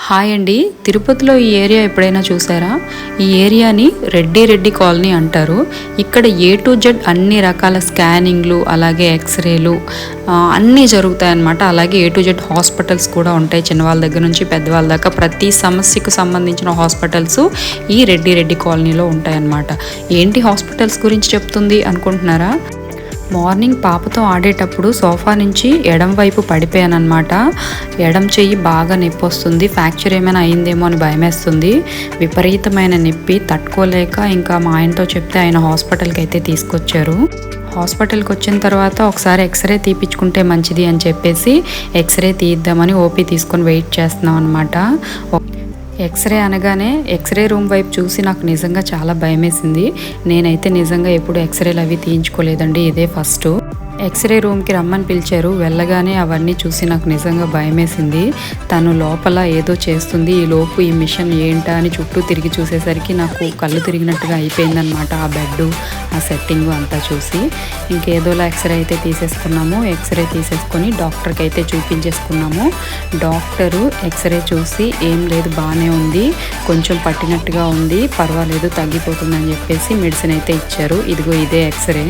Hi అండి. తిరుపతిలో ఈ ఏరియా ఎప్పుడైనా చూసారా? ఈ ఏరియాని రెడ్డి కాలనీ అంటారు. ఇక్కడ ఏ టు జెడ్ అన్ని రకాల స్కానింగ్లు, అలాగే ఎక్స్రేలు అన్నీ జరుగుతాయన్నమాట. అలాగే ఏ టు జెడ్ హాస్పిటల్స్ కూడా ఉంటాయి. చిన్నవాళ్ళ దగ్గర నుంచి పెద్దవాళ్ళ దాకా ప్రతి సమస్యకు సంబంధించిన హాస్పిటల్స్ ఈ రెడ్డి కాలనీలో ఉంటాయన్నమాట. ఏంటి హాస్పిటల్స్ గురించి చెప్తుంది అనుకుంటున్నారా? మార్నింగ్ పాపతో ఆడేటప్పుడు సోఫా నుంచి ఎడం వైపు పడిపోయానమాట. ఎడం చెయ్యి బాగా నొప్పి వస్తుంది. ఫ్రాక్చర్ ఏమైనా అయిందేమో అని భయమేస్తుంది. విపరీతమైన నొప్పి తట్టుకోలేక ఇంకా మా ఆయనతో చెప్తే ఆయన హాస్పిటల్కి అయితే తీసుకొచ్చారు. హాస్పిటల్కి వచ్చిన తర్వాత ఒకసారి ఎక్స్రే తీపించుకుంటే మంచిది అని చెప్పేసి ఎక్స్రే తీద్దామని ఓపీ తీసుకొని వెయిట్ చేస్తున్నాం అనమాట. ఎక్స్రే అనగానే ఎక్స్రే రూమ్ వైపు చూసి నాకు నిజంగా చాలా భయమేసింది. నేనైతే నిజంగా ఎప్పుడు ఎక్స్రేలు అవి తీయించుకోలేదండి, ఇదే ఫస్ట్. ఎక్స్రే రూమ్కి రమ్మని పిలిచారు. వెళ్ళగానే అవన్నీ చూసి నాకు నిజంగా భయమేసింది. తను లోపల ఏదో చేస్తుంది. ఈ లోపు ఈ మిషన్ ఏంటా అని చుట్టూ తిరిగి చూసేసరికి నాకు కళ్ళు తిరిగినట్టుగా అయిపోయిందనమాట. ఆ బెడ్, ఆ సెట్టింగు అంతా చూసి ఇంకేదోలా ఎక్స్రే అయితే తీసేసుకున్నాము. ఎక్స్రే తీసేసుకొని డాక్టర్కి అయితే చూపించేసుకున్నాము. డాక్టరు ఎక్స్రే చూసి ఏం లేదు, బాగానే ఉంది, కొంచెం పట్టినట్టుగా ఉంది, పర్వాలేదు, తగ్గిపోతుందని చెప్పేసి మెడిసిన్ అయితే ఇచ్చారు. ఇదిగో ఇదే ఎక్స్రే.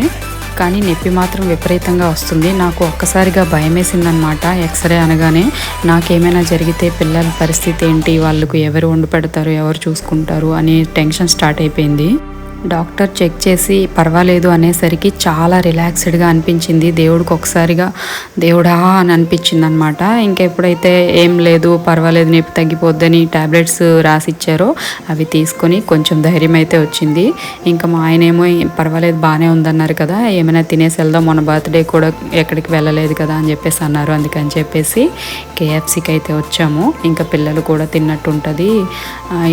కానీ నొప్పి మాత్రం విపరీతంగా వస్తుంది. నాకు ఒక్కసారిగా భయమేసిందనమాట. ఎక్స్రే అనగానే నాకేమైనా జరిగితే పిల్లల పరిస్థితి ఏంటి, వాళ్ళకు ఎవరు వండి పెడతారు, ఎవరు చూసుకుంటారు అనే టెన్షన్ స్టార్ట్ అయిపోయింది. డాక్టర్ చెక్ చేసి పర్వాలేదు అనేసరికి చాలా రిలాక్స్డ్గా అనిపించింది. దేవుడికి ఒకసారిగా దేవుడా అని అనిపించింది అనమాట. ఇంకెప్పుడైతే ఏం లేదు, పర్వాలేదు, నొప్పి తగ్గిపోద్దని ట్యాబ్లెట్స్ రాసిచ్చారో అవి తీసుకొని కొంచెం ధైర్యం అయితే వచ్చింది. ఇంకా మా ఆయన ఏమో పర్వాలేదు, బాగానే ఉందన్నారు కదా, ఏమైనా తినేసి వెళ్దాం, మన బర్త్డే కూడా ఎక్కడికి వెళ్ళలేదు కదా అని చెప్పేసి అన్నారు. అందుకని చెప్పేసి కేఎఫ్సీకి అయితే వచ్చాము. ఇంకా పిల్లలు కూడా తిన్నట్టు ఉంటుంది,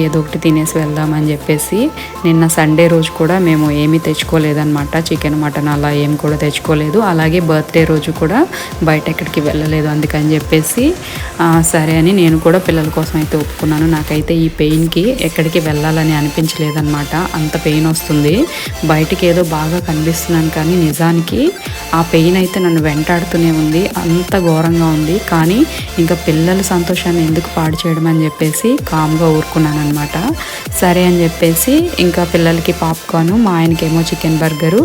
ఏదో ఒకటి తినేసి వెళ్దామని చెప్పేసి. నిన్న సండే రోజు కూడా మేము ఏమీ తెచ్చుకోలేదన్నమాట. చికెన్, మటన్ అలా ఏం కూడా తెచ్చుకోలేదు. అలాగే బర్త్డే రోజు కూడా బయట ఎక్కడికి వెళ్ళలేదు. అందుకని చెప్పేసి సరే అని నేను కూడా పిల్లల కోసం అయితే ఒప్పుకున్నాను. నాకైతే ఈ పెయిన్కి ఎక్కడికి వెళ్ళాలని అనిపించలేదన్నమాట. అంత పెయిన్ వస్తుంది. బయటికి ఏదో బాగా కనిపిస్తున్నాను కానీ నిజానికి ఆ పెయిన్ అయితే నన్ను వెంటాడుతూనే ఉంది. అంత ఘోరంగా ఉంది. కానీ ఇంకా పిల్లల సంతోషాన్ని ఎందుకు పాడు చేయడం అని చెప్పేసి కామ్గా ఊరుకున్నాను అనమాట. సరే అని చెప్పేసి ఇంకా పిల్లలకి పాప్కార్న్, మా ఆయనకేమో చికెన్ బర్గరు,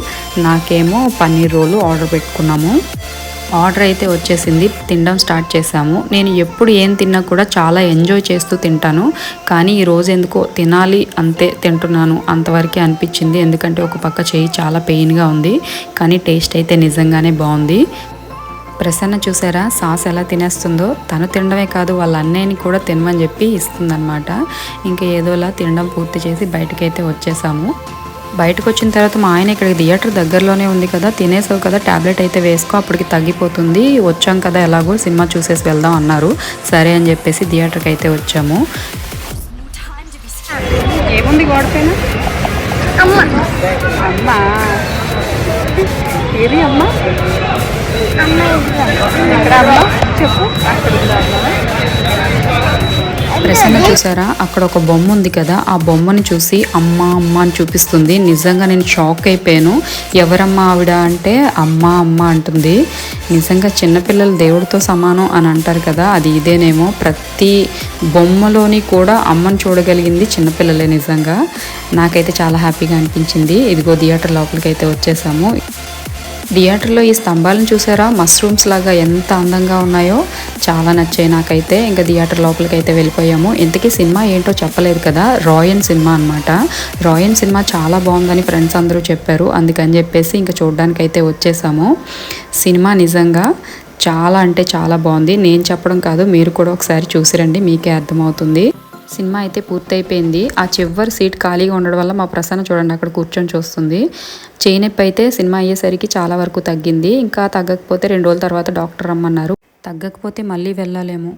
నాకేమో పన్నీర్ రోలు ఆర్డర్ పెట్టుకున్నాము. ఆర్డర్ అయితే వచ్చేసింది. తినడం స్టార్ట్ చేసాము. నేను ఎప్పుడు ఏం తిన్నా కూడా చాలా ఎంజాయ్ చేస్తూ తింటాను. కానీ ఈరోజు ఎందుకో తినాలి అంతే తింటున్నాను అంతవరకే అనిపించింది. ఎందుకంటే ఒక పక్క చెయ్యి చాలా పెయిన్గా ఉంది. కానీ టేస్ట్ అయితే నిజంగానే బాగుంది. ప్రసన్న చూసారా సాస్ ఎలా తినేస్తుందో. తను తినడమే కాదు వాళ్ళ అన్నయ్యని కూడా తినమని చెప్పి ఇస్తుందన్నమాట. ఇంకా ఏదోలా తినడం పూర్తి చేసి బయటకైతే వచ్చేసాము. బయటకు వచ్చిన తర్వాత మా ఆయన ఇక్కడికి థియేటర్ దగ్గరలోనే ఉంది కదా, తినేసావు కదా, ట్యాబ్లెట్ అయితే వేసుకో, అప్పటికి తగ్గిపోతుంది, వచ్చాం కదా ఎలాగో సినిమా చూసేసి వెళ్దాం అన్నారు. సరే అని చెప్పేసి థియేటర్కి అయితే వచ్చాము. ఏముంది గోడపైన? అమ్మా ఏది అమ్మా? ఎక్కడ అమ్మా చెప్పు. ప్రసన్న చూసారా అక్కడ ఒక బొమ్మ ఉంది కదా, ఆ బొమ్మని చూసి అమ్మ అని చూపిస్తుంది. నిజంగా నేను షాక్ అయిపోయాను. ఎవరమ్మా ఆవిడ అంటే అమ్మ అంటుంది. నిజంగా చిన్నపిల్లలు దేవుడితో సమానం అని అంటారు కదా, అది ఇదేనేమో. ప్రతి బొమ్మలోని కూడా అమ్మని చూడగలిగింది చిన్నపిల్లలే. నిజంగా నాకైతే చాలా హ్యాపీగా అనిపించింది. ఇదిగో థియేటర్ లోపలికి అయితే వచ్చేసాము. థియేటర్లో ఈ స్తంభాలను చూసారా, మష్రూమ్స్ లాగా ఎంత అందంగా ఉన్నాయో, చాలా నచ్చాయి నాకైతే. ఇంకా థియేటర్ లోపలికి అయితే వెళ్ళిపోయాము. ఇంతకీ సినిమా ఏంటో చెప్పలేదు కదా, రాయన్ సినిమా అనమాట. రాయన్ సినిమా చాలా బాగుందని ఫ్రెండ్స్ అందరూ చెప్పారు. అందుకని చెప్పేసి ఇంకా చూడడానికి అయితే వచ్చేసాము. సినిమా నిజంగా చాలా అంటే చాలా బాగుంది. నేను చెప్పడం కాదు, మీరు కూడా ఒకసారి చూసిరండి, మీకే అర్థమవుతుంది. సినిమా అయితే పూర్తయిపోయింది. ఆ చివరి సీట్ ఖాళీగా ఉండడం వల్ల మా ప్రసన్న చూడండి అక్కడ కూర్చొని చూస్తుంది. చేయి నొప్పి అయితే సినిమా అయ్యేసరికి చాలా వరకు తగ్గింది. ఇంకా తగ్గకపోతే 2 రోజుల తర్వాత డాక్టర్ రమ్మన్నారు. తగ్గకపోతే మళ్ళీ వెళ్ళాలేమో.